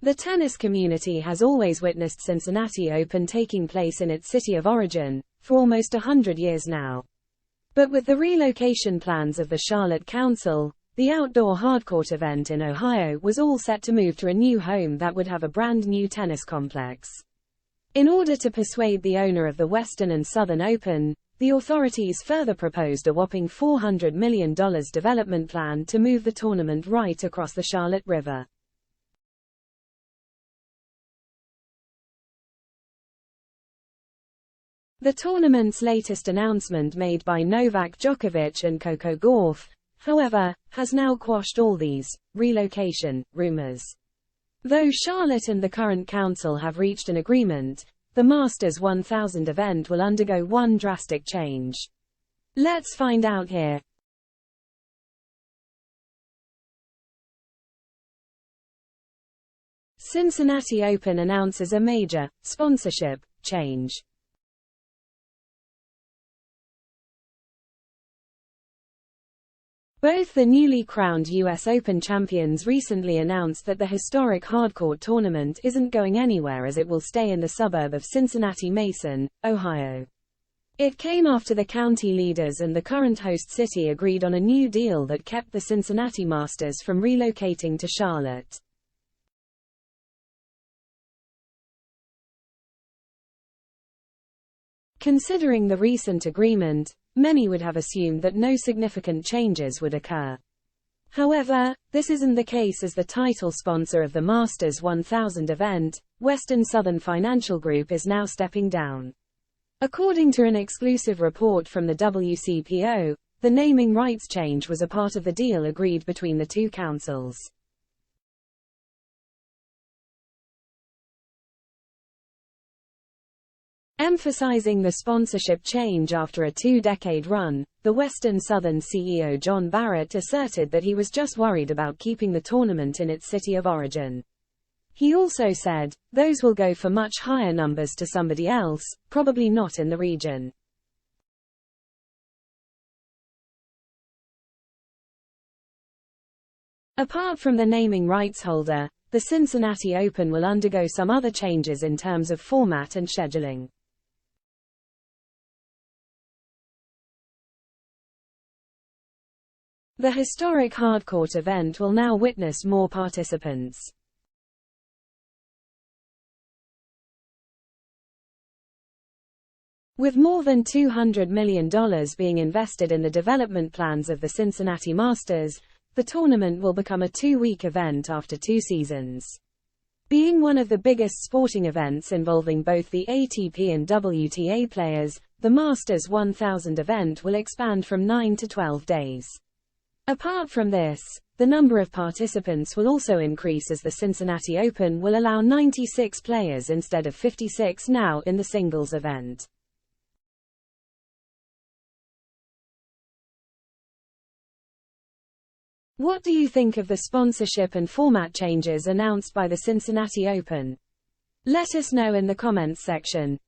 The tennis community has always witnessed Cincinnati Open taking place in its city of origin, for almost 100 years now. But with the relocation plans of the Charlotte Council, the outdoor hardcourt event in Ohio was all set to move to a new home that would have a brand new tennis complex. In order to persuade the owner of the Western and Southern Open, the authorities further proposed a whopping $400 million development plan to move the tournament right across the Charlotte River. The tournament's latest announcement, made by Novak Djokovic and Coco Gauff, however, has now quashed all these relocation rumors. Though Charlotte and the current council have reached an agreement, the Masters 1000 event will undergo one drastic change. Let's find out here. Cincinnati Open announces a major sponsorship change. Both the newly crowned U.S. Open champions recently announced that the historic hardcourt tournament isn't going anywhere, as it will stay in the suburb of Cincinnati-Mason, Ohio. It came after the county leaders and the current host city agreed on a new deal that kept the Cincinnati Masters from relocating to Charlotte. Considering the recent agreement, many would have assumed that no significant changes would occur. However, this isn't the case, as the title sponsor of the Masters 1000 event, Western Southern Financial Group, is now stepping down. According to an exclusive report from the WCPO, the naming rights change was a part of the deal agreed between the two councils. Emphasizing the sponsorship change after a two-decade run, the Western Southern CEO John Barrett asserted that he was just worried about keeping the tournament in its city of origin. He also said, "Those will go for much higher numbers to somebody else, probably not in the region." Apart from the naming rights holder, the Cincinnati Open will undergo some other changes in terms of format and scheduling. The historic hardcourt event will now witness more participants. With more than $200 million being invested in the development plans of the Cincinnati Masters, the tournament will become a two-week event after 2 seasons. Being one of the biggest sporting events involving both the ATP and WTA players, the Masters 1000 event will expand from 9 to 12 days. Apart from this, the number of participants will also increase, as the Cincinnati Open will allow 96 players instead of 56 now in the singles event. What do you think of the sponsorship and format changes announced by the Cincinnati Open? Let us know in the comments section.